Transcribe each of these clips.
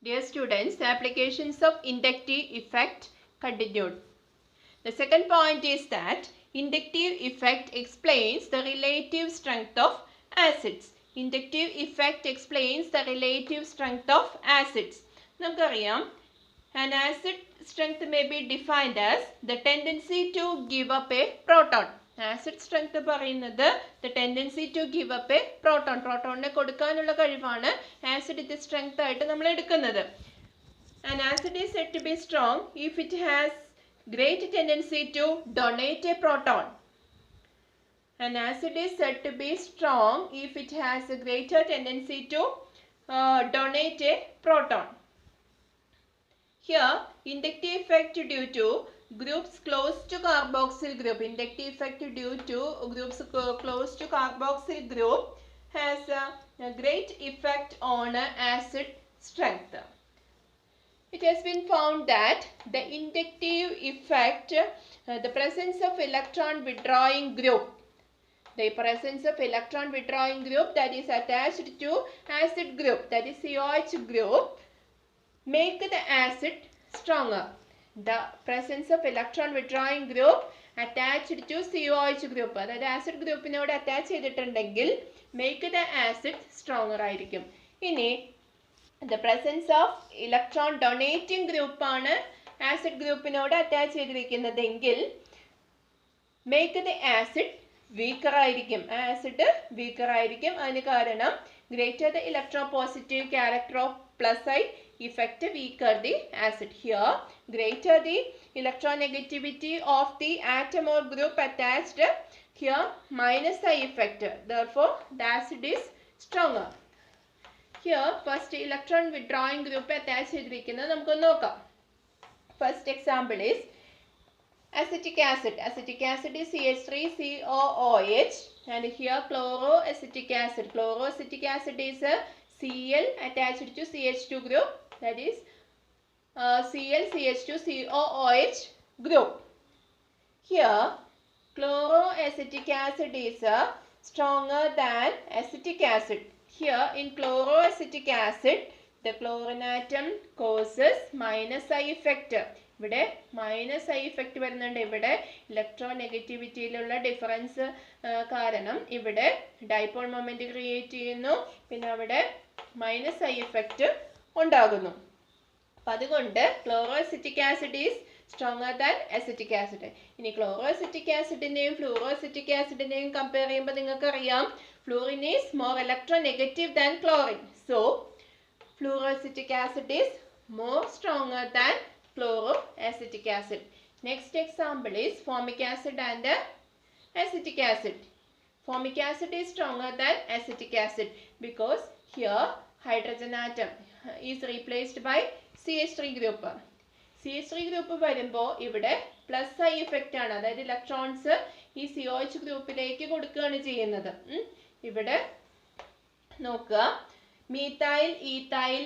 Dear students, applications of inductive effect continued. The second point is that inductive effect explains the relative strength of acids. Inductive effect explains the relative strength of acids. നമുക്കറിയാം, an acid strength may be defined as the tendency to give up a proton. Acid strength പറയുന്നത് the tendency to give up a proton. പ്രോട്ടോണിനെ കൊടുക്കാനുള്ള കഴിവാണ് ആസിഡിന്റെ strength ആയിട്ട് നമ്മൾ എടുക്കുന്നത്. An acid is said to be strong if it has great tendency to donate a proton. An acid is said to be strong if it has a greater tendency to donate a proton. Here, inductive effect due to groups close to carboxyl group. Inductive effect due to groups close to carboxyl group has a great effect on acid strength. It has been found that the inductive effect, the presence of electron withdrawing group, that is attached to acid group, that is COH group, make the acid stronger. The presence of electron withdrawing group attached to COH group, അതായത് acid ഗ്രൂപ്പിനോട് attach ചെയ്തിട്ടുണ്ടെങ്കിൽ make the acid stronger ആയിരിക്കും. ഇനി the presence of electron donating group ആണ് acid ഗ്രൂപ്പിനോട് attach ചെയ്തിരിക്കുന്നതെങ്കിൽ make the acid weaker ആയിരിക്കും. Acid weaker ആയിരിക്കും. അതിന് കാരണം greater the electropositive character of plus I effect weaker the acid. Here, greater the electronegativity of the atom or group attached, here minus I effect. Therefore, the acid is stronger. Here, first electron withdrawing group attached ചെയ്തിരിക്കുന്നത് നമുക്ക് നോക്കാം. First example is acetic acid. Acetic acid is CH3COOH, and here chloroacetic acid. Chloroacetic acid is Cl attached to CH2 group, that is ClCH2COOH group. Here, chloroacetic acid is stronger than acetic acid. Here, in chloroacetic acid, the chlorine atom causes minus I effect. ഇവിടെ minus I effect വരുന്നുണ്ട്. ഇവിടെ ഇലക്ട്രോനെഗറ്റിവിറ്റിയിലുള്ള difference കാരണം ഇവിടെ dipole moment create ചെയ്യുന്നു. പിന്നെ അവിടെ minus I effect ഉണ്ടാകുന്നു. അപ്പം അതുകൊണ്ട് chloroacetic acid is stronger than acetic acid. ഇനി ക്ലോറോഅസറ്റിക് ആസിഡിന്റെയും ഫ്ലൂറോഅസറ്റിക് ആസിഡിന്റെയും കമ്പയർ ചെയ്യുമ്പോൾ നിങ്ങൾക്കറിയാം fluorine is more electronegative than chlorine. So fluoroacetic acid is more stronger than chloroacetic acid. Next example is formic acid and acetic acid. Formic acid is stronger than acetic acid because here hydrogen atom is replaced by CH3 group. CH3 group വരുമ്പോൾ ഇവിടെ plus I effect ആണ്, അതായത് electrons ഈ COH ഗ്രൂപ്പിലേക്ക് കൊടുക്കുകയാണ് ചെയ്യുന്നത്. ഇവിടെ നോക്കുക, മീഥൈൽ, ഈഥൈൽ,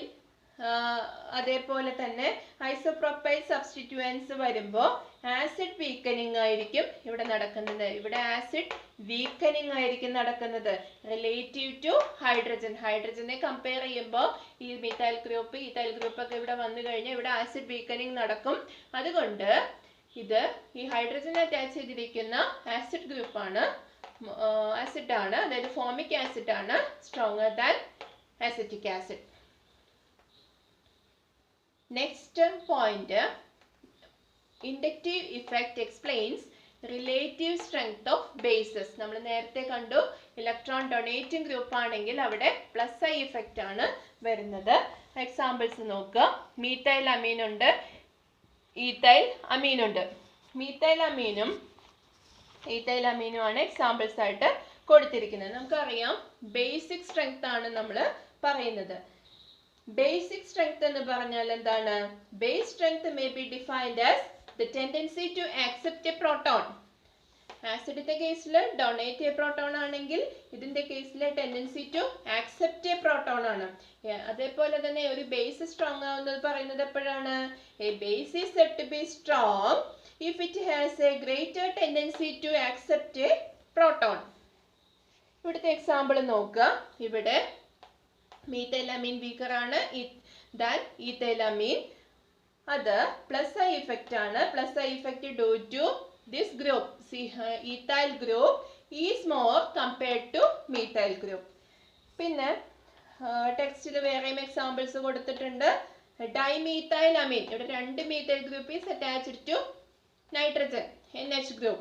അതേപോലെ തന്നെ ഐസോപ്രോപ്പൈൽ സബ്സ്റ്റിറ്റ്യൂവൻസ് വരുമ്പോൾ ആസിഡ് വീക്കനിങ് ആയിരിക്കും ഇവിടെ നടക്കുന്നത്. ഇവിടെ ആസിഡ് വീക്കനിങ് ആയിരിക്കും നടക്കുന്നത് റിലേറ്റീവ് ടു ഹൈഡ്രജൻ. ഹൈഡ്രജനെ കമ്പയർ ചെയ്യുമ്പോൾ ഈ മീഥൈൽ ഗ്രൂപ്പ്, ഈഥൈൽ ഗ്രൂപ്പ് ഒക്കെ ഇവിടെ വന്നു കഴിഞ്ഞാൽ ഇവിടെ ആസിഡ് വീക്കനിങ് നടക്കും. അതുകൊണ്ട് ഇത് ഈ ഹൈഡ്രജൻ അറ്റാച്ച് ചെയ്തിരിക്കുന്ന ആസിഡ് ഗ്രൂപ്പാണ്, ആസിഡ് ആണ്, അതായത് ഫോമിക് ആസിഡ് ആണ് stronger than acetic acid. Next point, inductive effect explains relative strength of bases. നമ്മൾ നേരത്തെ കണ്ടു ഇലക്ട്രോൺ ഡൊണേറ്റിംഗ് ഗ്രൂപ്പ് ആണെങ്കിൽ അവിടെ പ്ലസ് ഐ ഇഫക്റ്റ് ആണ് വരുന്നത്. എക്സാമ്പിൾസ് നോക്കുക. മീഥൈൽ അമീൻ ഉണ്ട്, ഈഥൈൽ അമീൻ ഉണ്ട്. മീഥൈൽ അമീനും ഈഥൈൽ അമീനും ആണ് എക്സാമ്പിൾസ് ആയിട്ട് കൊടുത്തിരിക്കുന്നത്. നമുക്കറിയാം ബേസിക് സ്ട്രെങ്ത് ആണ് നമ്മൾ പറയുന്നത്. Basic strength എന്ന് പറഞ്ഞാൽ എന്താണ്? Base strength may be defined as the tendency to accept a proton. ആസിഡിന്റെ കേസിൽ ഡൊണേറ്റ് എ പ്രോട്ടോൺ ആണെങ്കിൽ ഇതിന്റെ കേസിൽ tendency to accept a proton ആണ്. അതേപോലെ തന്നെ ഒരു ബേസ് സ്ട്രോങ് ആവുന്നത് പറയുന്നത് എപ്പോഴാണ്? A base is said to be strong if it has a greater tendency to accept a proton. ഇവിടുത്തെ എക്സാമ്പിൾ നോക്കുക. ഇവിടെ methylamine weaker ആണ് than ethylamine. അത് plus I effect ആണ്. plus I effect due to this group. See, ethyl group is more compared to methyl group. പിന്നെ ടെക്സ്റ്റിൽ വേറെയും examples കൊടുത്തിട്ടുണ്ട്. ഡൈമീഥൈൽ അമീൻ, ഇവിടെ 2 methyl group is attached to nitrogen NH group.